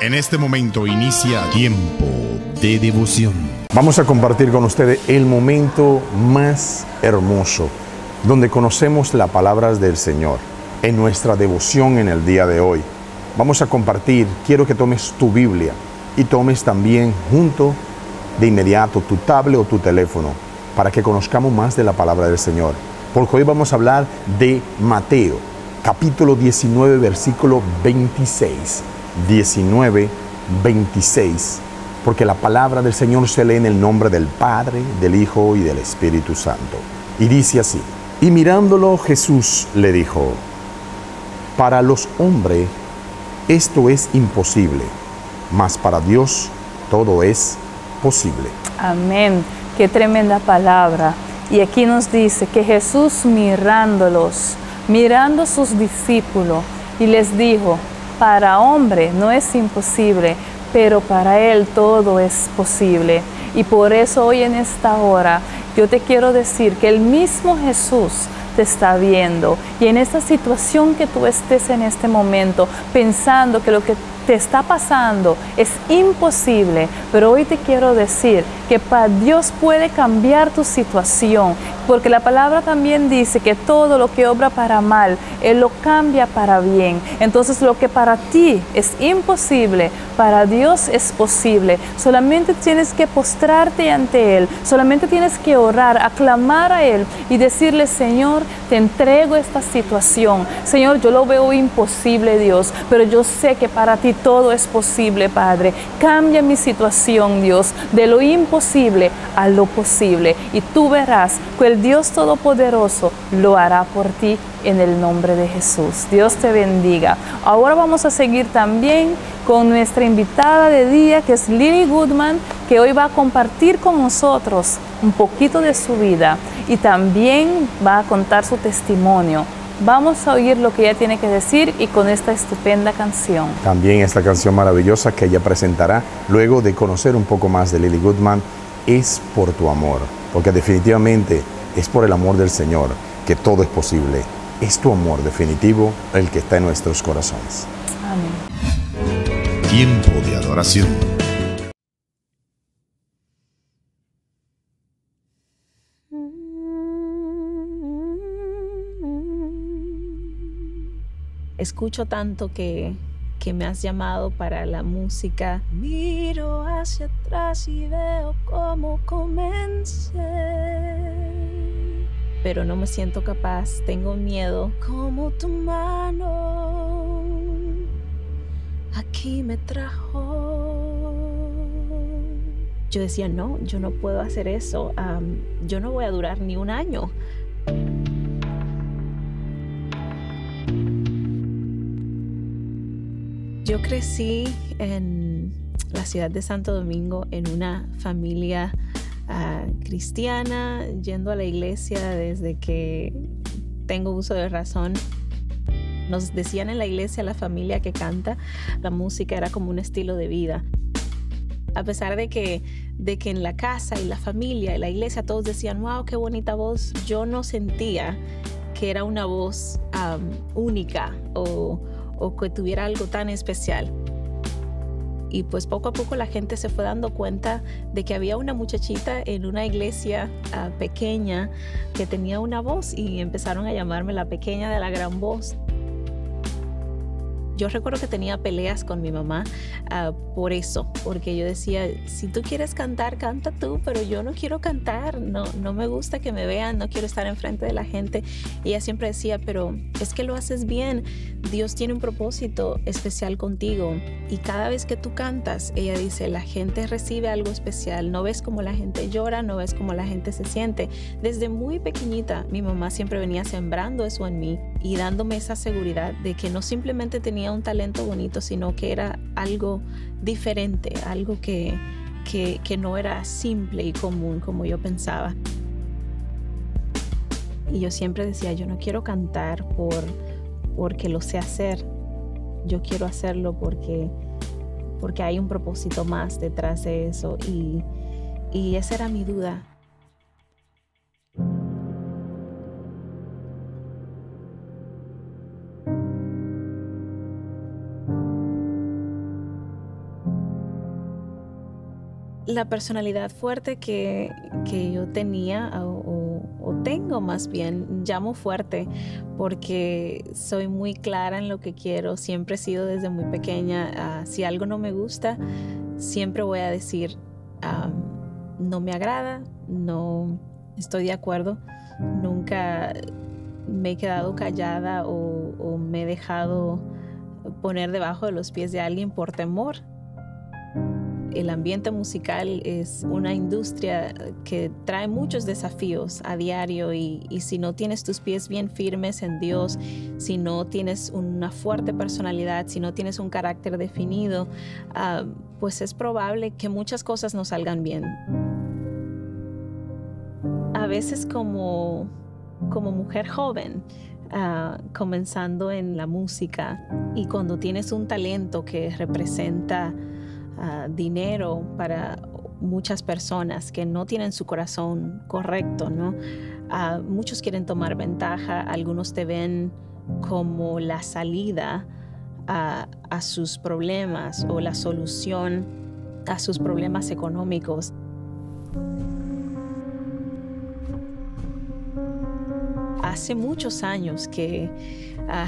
En este momento inicia Tiempo de Devoción. Vamos a compartir con ustedes el momento más hermoso, donde conocemos las palabras del Señor, en nuestra devoción en el día de hoy. Vamos a compartir, quiero que tomes tu Biblia y tomes también junto de inmediato tu tablet o tu teléfono, para que conozcamos más de la palabra del Señor. Porque hoy vamos a hablar de Mateo, capítulo 19, versículo 26. 19, 26, porque la palabra del Señor se lee en el nombre del Padre, del Hijo y del Espíritu Santo. Y dice así: y mirándolo Jesús le dijo: para los hombres esto es imposible, mas para Dios todo es posible. Amén. Qué tremenda palabra. Y aquí nos dice que Jesús mirando a sus discípulos, y les dijo: para hombre no es imposible, pero para Él todo es posible. Y por eso hoy en esta hora yo te quiero decir que el mismo Jesús te está viendo. Y en esta situación que tú estés en este momento, pensando que lo que te está pasando es imposible, pero hoy te quiero decir que para Dios puede cambiar tu situación, porque la palabra también dice que todo lo que obra para mal, Él lo cambia para bien. Entonces lo que para ti es imposible, para Dios es posible. Solamente tienes que postrarte ante Él, solamente tienes que orar, aclamar a Él y decirle: Señor, te entrego esta situación. Señor, yo lo veo imposible, Dios, pero yo sé que para ti todo es posible, Padre. Cambia mi situación, Dios, de lo imposible a lo posible. Y tú verás que el Dios Todopoderoso lo hará por ti en el nombre de Jesús. Dios te bendiga. Ahora vamos a seguir también con nuestra invitada de día, que es Lily Goodman, que hoy va a compartir con nosotros un poquito de su vida y también va a contar su testimonio. Vamos a oír lo que ella tiene que decir y con esta estupenda canción. También esta canción maravillosa que ella presentará luego de conocer un poco más de Lily Goodman, Es por tu amor, porque definitivamente es por el amor del Señor que todo es posible. Es tu amor definitivo el que está en nuestros corazones. Amén. Tiempo de adoración. Escucho tanto que me has llamado para la música. Miro hacia atrás y veo cómo comencé, pero no me siento capaz, tengo miedo. Como tu mano aquí me trajo. Yo decía: no, yo no puedo hacer eso. Yo no voy a durar ni un año. Yo crecí en la ciudad de Santo Domingo en una familia cristiana, yendo a la iglesia desde que tengo uso de razón. Nos decían en la iglesia, la familia que canta, la música era como un estilo de vida. A pesar de que en la casa y la familia y la iglesia todos decían: wow, qué bonita voz, yo no sentía que era una voz única o que tuviera algo tan especial. Y pues poco a poco la gente se fue dando cuenta de que había una muchachita en una iglesia pequeña que tenía una voz, y empezaron a llamarme la pequeña de la gran voz. Yo recuerdo que tenía peleas con mi mamá por eso, porque yo decía: si tú quieres cantar, canta tú, pero yo no quiero cantar, no me gusta que me vean, no quiero estar enfrente de la gente. Y ella siempre decía: pero es que lo haces bien, Dios tiene un propósito especial contigo. Y cada vez que tú cantas, ella dice, la gente recibe algo especial, no ves cómo la gente llora, no ves cómo la gente se siente. Desde muy pequeñita, mi mamá siempre venía sembrando eso en mí y dándome esa seguridad de que no simplemente tenía un talento bonito, sino que era algo diferente, algo que no era simple y común como yo pensaba. Y yo siempre decía: yo no quiero cantar porque lo sé hacer, yo quiero hacerlo porque hay un propósito más detrás de eso, y esa era mi duda. La personalidad fuerte que yo tenía o tengo más bien, llamo fuerte porque soy muy clara en lo que quiero. Siempre he sido desde muy pequeña. Si algo no me gusta, siempre voy a decir no me agrada, no estoy de acuerdo. Nunca me he quedado callada o me he dejado poner debajo de los pies de alguien por temor. El ambiente musical es una industria que trae muchos desafíos a diario y si no tienes tus pies bien firmes en Dios, si no tienes una fuerte personalidad, si no tienes un carácter definido, pues es probable que muchas cosas no salgan bien. A veces como mujer joven, comenzando en la música y cuando tienes un talento que representa dinero para muchas personas que no tienen su corazón correcto, ¿no? Muchos quieren tomar ventaja, algunos te ven como la salida a sus problemas o la solución a sus problemas económicos. Hace muchos años que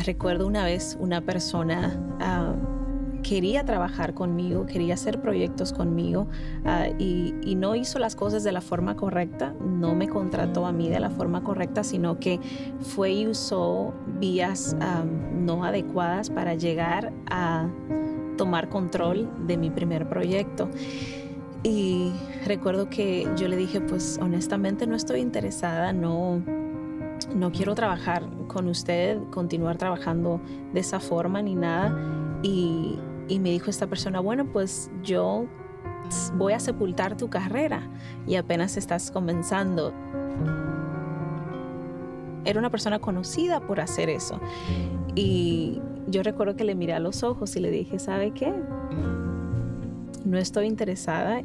recuerdo una vez una persona quería trabajar conmigo, quería hacer proyectos conmigo y no hizo las cosas de la forma correcta, no me contrató a mí de la forma correcta, sino que fue y usó vías no adecuadas para llegar a tomar control de mi primer proyecto. Y recuerdo que yo le dije, pues honestamente no estoy interesada, no quiero trabajar con usted, continuar trabajando de esa forma ni nada. Y me dijo esta persona, bueno, pues yo voy a sepultar tu carrera y apenas estás comenzando. Era una persona conocida por hacer eso. Y yo recuerdo que le miré a los ojos y le dije, ¿sabe qué? No estoy interesada.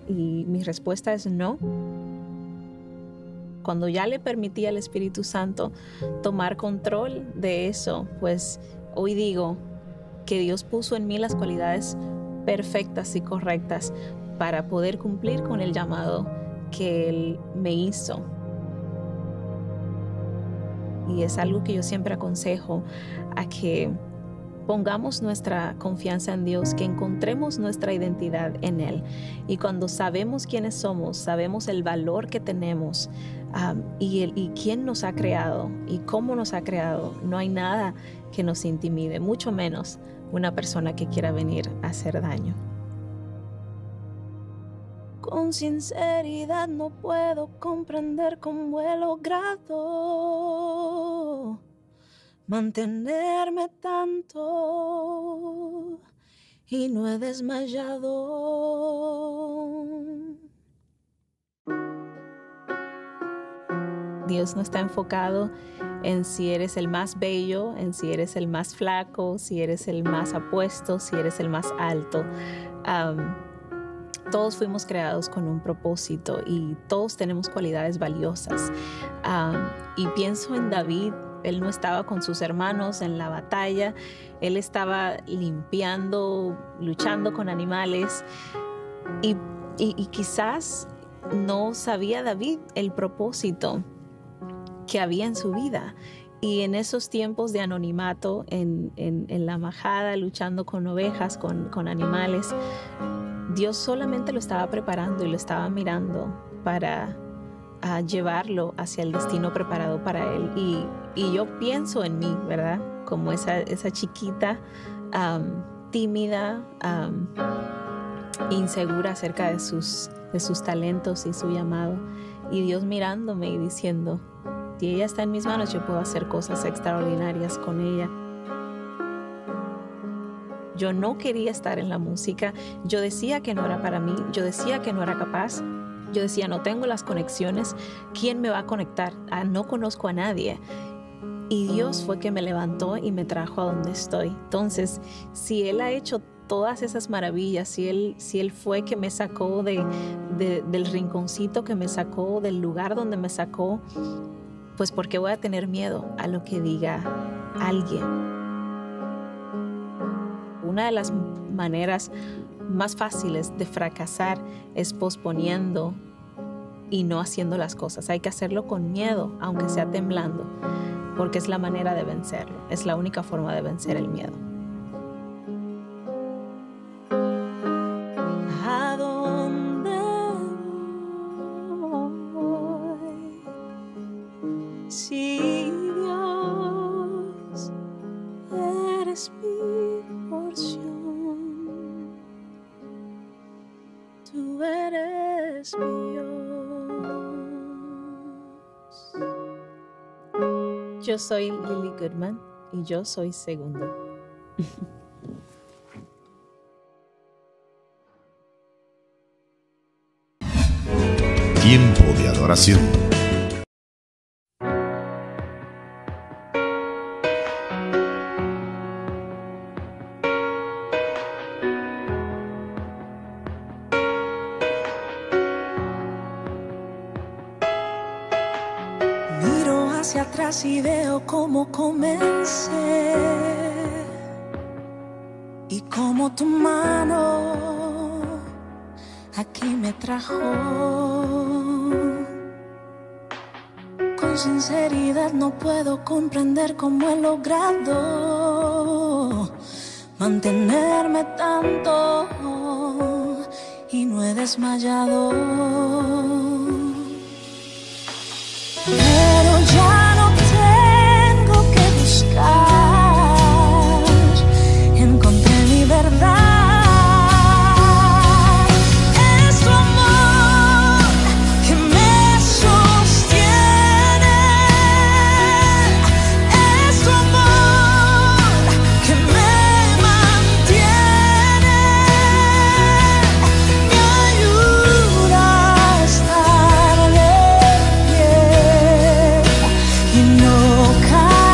Y mi respuesta es no. Cuando ya le permití al Espíritu Santo tomar control de eso, pues hoy digo que Dios puso en mí las cualidades perfectas y correctas para poder cumplir con el llamado que Él me hizo. Y es algo que yo siempre aconsejo a que pongamos nuestra confianza en Dios, que encontremos nuestra identidad en Él. Y cuando sabemos quiénes somos, sabemos el valor que tenemos y quién nos ha creado y cómo nos ha creado, no hay nada que nos intimide, mucho menos una persona que quiera venir a hacer daño. Con sinceridad no puedo comprender cómo he logrado mantenerme tanto y no he desmayado. Dios no está enfocado en si eres el más bello, en si eres el más flaco, si eres el más apuesto, si eres el más alto. Todos fuimos creados con un propósito y todos tenemos cualidades valiosas. Y pienso en David. Él no estaba con sus hermanos en la batalla. Él estaba limpiando, luchando con animales. Y quizás no sabía David el propósito que había en su vida. Y en esos tiempos de anonimato, en la majada, luchando con ovejas, con animales, Dios solamente lo estaba preparando y lo estaba mirando para llevarlo hacia el destino preparado para él. Y yo pienso en mí, ¿verdad? Como esa chiquita, tímida, insegura acerca de sus talentos y su llamado. Y Dios mirándome y diciendo, si ella está en mis manos, yo puedo hacer cosas extraordinarias con ella. Yo no quería estar en la música. Yo decía que no era para mí. Yo decía que no era capaz. Yo decía, no tengo las conexiones. ¿Quién me va a conectar? No conozco a nadie. Y Dios fue que me levantó y me trajo a donde estoy. Entonces, si Él ha hecho todas esas maravillas, si Él fue que me sacó del rinconcito, que me sacó del lugar donde me sacó, pues ¿por qué voy a tener miedo a lo que diga alguien? Una de las maneras más fáciles de fracasar es posponiendo y no haciendo las cosas. Hay que hacerlo con miedo, aunque sea temblando, porque es la manera de vencerlo. Es la única forma de vencer el miedo. ¿A dónde voy? Si Dios eres mi porción, tú eres mi Dios. Yo soy Lily Goodman y yo soy segundo. Tiempo de adoración. Miro hacia atrás y veo cómo comencé y cómo tu mano aquí me trajo. Con sinceridad no puedo comprender cómo he logrado mantenerme tanto y no he desmayado. Pero ya no tengo que buscar, encontré mi verdad. Es tu amor que me sostiene, es tu amor que me mantiene, me ayuda a estar de pie y no caer.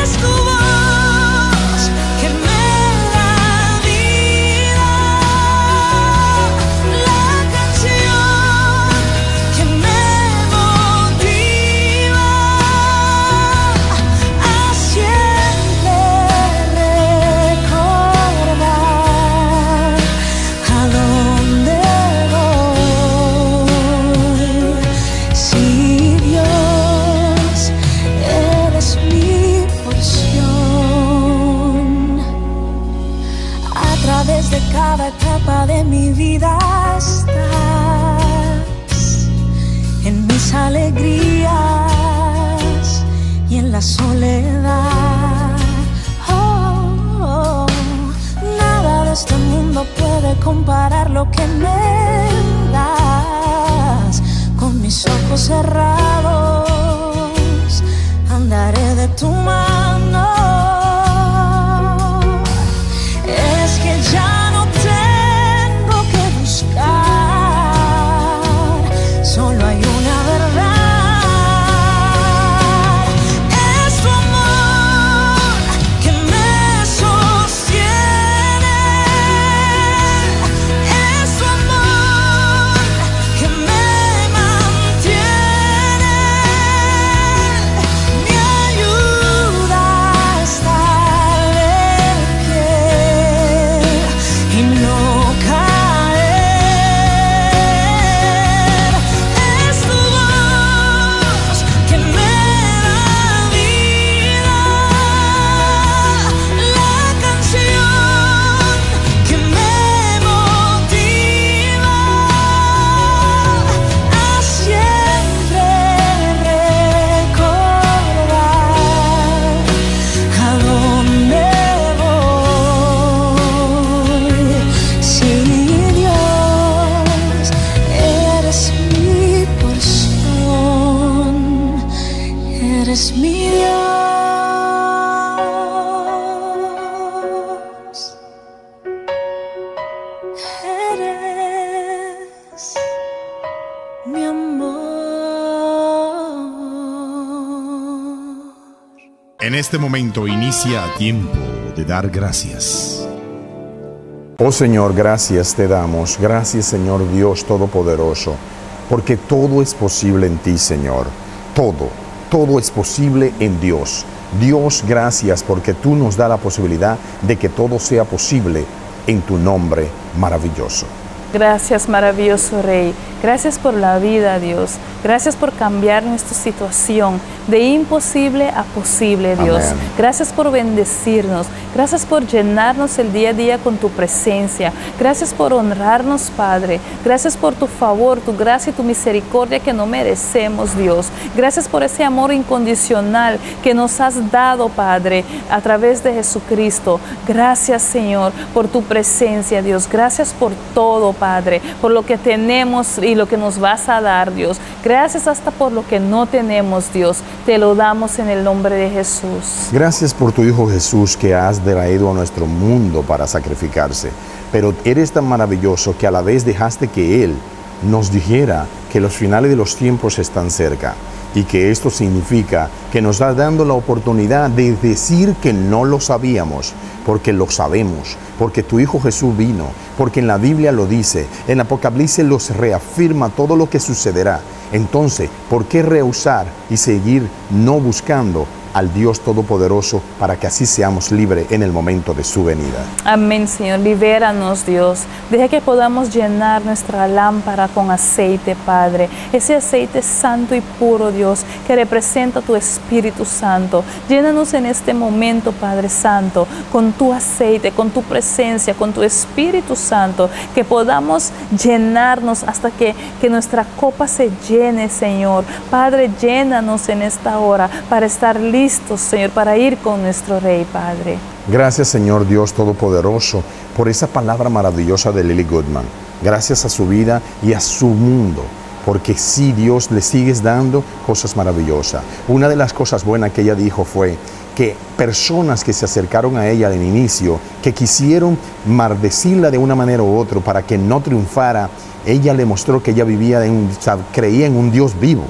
Es tu voz que me da vida, la canción que me motiva a siempre recordar a dónde voy. Si Dios eres mi porción, a través de cada etapa de mi vida estás, en mis alegrías y en la soledad. Nada de este mundo puede comparar lo que me das. Con mis ojos cerrados andaré de tu mano. Es que ya no tengo que buscar, solo hay una verdad. Es tu amor que me sostiene, es tu amor que me mantiene, me ayuda a estar de pie y no caer. Es tu voz que me da vida, la canción que me motiva a siempre recordar a dónde voy. Si Dios eres mi porción, eres mi Dios, eres mi amor. En este momento inicia Tiempo de dar gracias. Oh Señor, gracias te damos. Gracias, Señor Dios Todopoderoso, porque todo es posible en ti, Señor. Todo es posible en Dios. Dios, gracias porque tú nos das la posibilidad de que todo sea posible en tu nombre maravilloso. Gracias, maravilloso Rey. Gracias por la vida, Dios. Gracias por cambiar nuestra situación de imposible a posible, Dios. Amén. Gracias por bendecirnos. Gracias por llenarnos el día a día con tu presencia. Gracias por honrarnos, Padre. Gracias por tu favor, tu gracia y tu misericordia que no merecemos, Dios. Gracias por ese amor incondicional que nos has dado, Padre, a través de Jesucristo. Gracias, Señor, por tu presencia, Dios. Gracias por todo, Padre, por lo que tenemos y lo que nos vas a dar, Dios. Gracias hasta por lo que no tenemos, Dios. Te lo damos en el nombre de Jesús. Gracias por tu Hijo Jesús que has traído a nuestro mundo para sacrificarse. Pero eres tan maravilloso que a la vez dejaste que Él nos dijera que los finales de los tiempos están cerca. Y que esto significa que nos está dando la oportunidad de decir que no lo sabíamos, porque lo sabemos, porque tu Hijo Jesús vino, porque en la Biblia lo dice, en Apocalipsis los reafirma todo lo que sucederá. Entonces, ¿por qué rehusar y seguir no buscando al Dios Todopoderoso para que así seamos libres en el momento de su venida? Amén, Señor. Libéranos, Dios. Deja que podamos llenar nuestra lámpara con aceite, Padre. Ese aceite santo y puro, Dios, que representa tu Espíritu Santo. Llénanos en este momento, Padre Santo, con tu aceite, con tu presencia, con tu Espíritu Santo, que podamos llenarnos hasta que nuestra copa se llene, Señor. Padre, llénanos en esta hora para estar listos, Señor, para ir con nuestro Rey, Padre. Gracias, Señor Dios Todopoderoso, por esa palabra maravillosa de Lily Goodman. Gracias a su vida y a su mundo, porque sí, Dios, le sigues dando cosas maravillosas. Una de las cosas buenas que ella dijo fue que personas que se acercaron a ella al inicio, que quisieron maldecirla de una manera u otra para que no triunfara, ella le mostró que ella creía en un Dios vivo.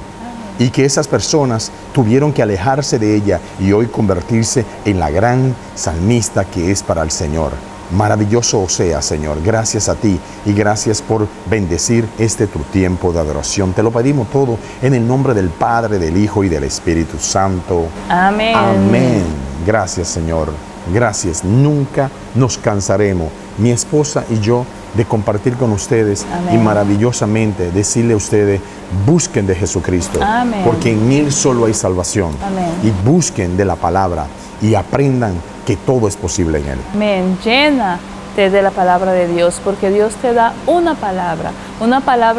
Y que esas personas tuvieron que alejarse de ella y hoy convertirse en la gran salmista que es para el Señor. Maravilloso sea, Señor. Gracias a ti y gracias por bendecir tu tiempo de adoración. Te lo pedimos todo en el nombre del Padre, del Hijo y del Espíritu Santo. Amén. Amén. Gracias, Señor. Gracias. Nunca nos cansaremos, mi esposa y yo, de compartir con ustedes. Amén. Y maravillosamente decirle a ustedes, busquen de Jesucristo. Amén. Porque en Él solo hay salvación. Amén. Y busquen de la palabra y aprendan que todo es posible en Él. Amén. Llénate de la palabra de Dios, porque Dios te da una palabra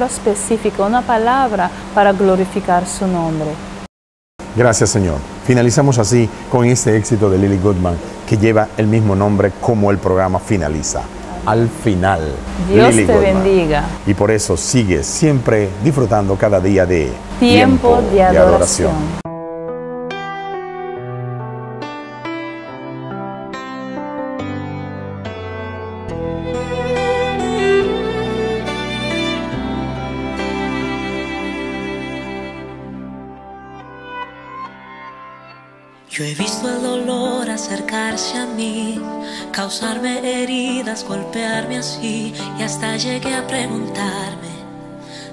específica, una palabra para glorificar su nombre. Gracias, Señor. Finalizamos así con este éxito de Lily Goodman, que lleva el mismo nombre como el programa finaliza. Al final, Dios Lily te Goodman. bendiga. Y por eso sigues siempre disfrutando cada día de Tiempo de adoración. Yo he visto el dolor acercarse a mí, causarme heridas, golpearme así, y hasta llegué a preguntarme,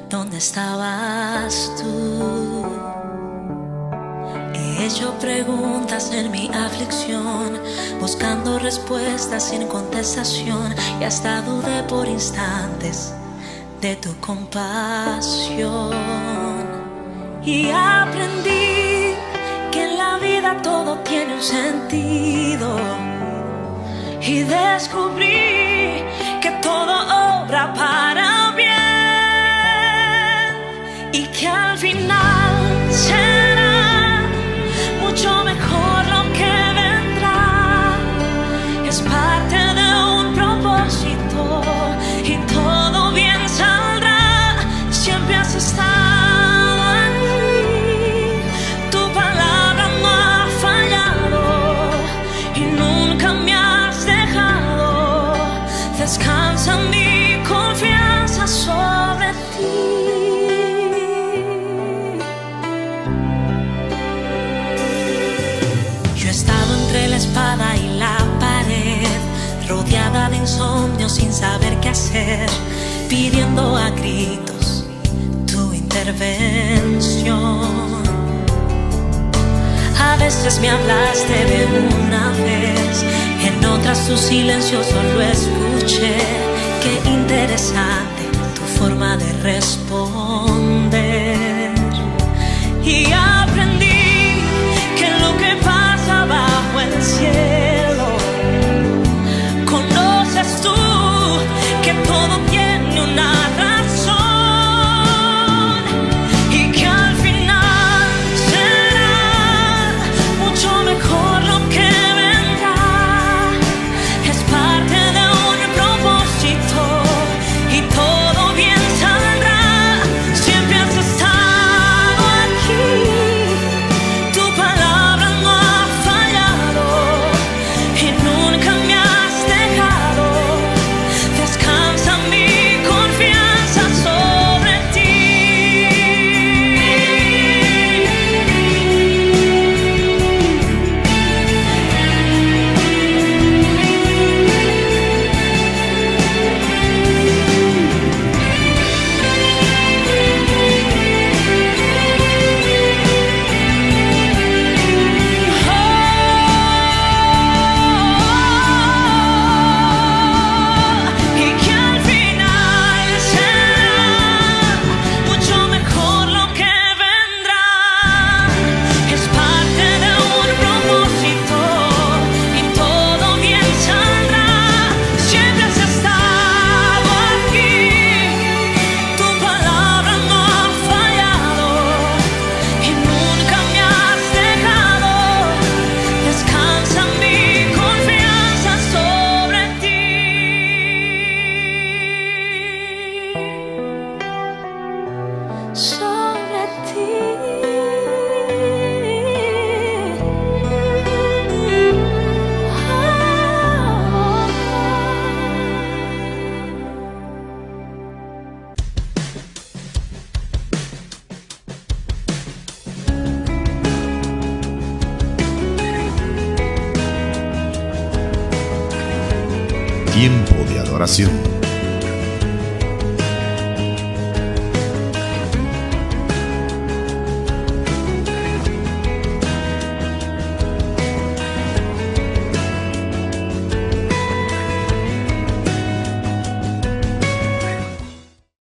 ¿dónde estabas tú? He hecho preguntas en mi aflicción, buscando respuestas sin contestación, y hasta dudé por instantes de tu compasión. Y aprendí que en la vida todo tiene un sentido, y descubrí que todo obra para bien, y que al final será mucho mejor lo que vendrá. Es parte de un propósito y todo bien saldrá. Siempre has estado ahí, tu palabra no ha fallado y nunca me has dejado. Descansa mi confianza sobre ti. Yo estaba entre la espada y la pared, rodeada de insomnio sin saber qué hacer, pidiendo a gritos tu intervención. A veces me hablaste de una vez, en otras tu silencio solo escuché. Qué interesante tu forma de responder. Y aprendí que lo que pasa bajo el cielo, conoces tú que todo tiene una razón, y que al final será mucho mejor lo que vendrá. Es parte de un propósito y todo bien saldrá. Siempre has estado aquí, tu palabra no ha fallado y nunca me has dejado. Descansa mi confianza sobre ti. Y que al final será mucho mejor lo que vendrá. Es parte de un propósito y todo bien saldrá. Siempre has estado aquí, tu palabra no ha fallado y nunca me has dejado. Descansa mi confianza sobre ti. Sobre ti. Tiempo de adoración.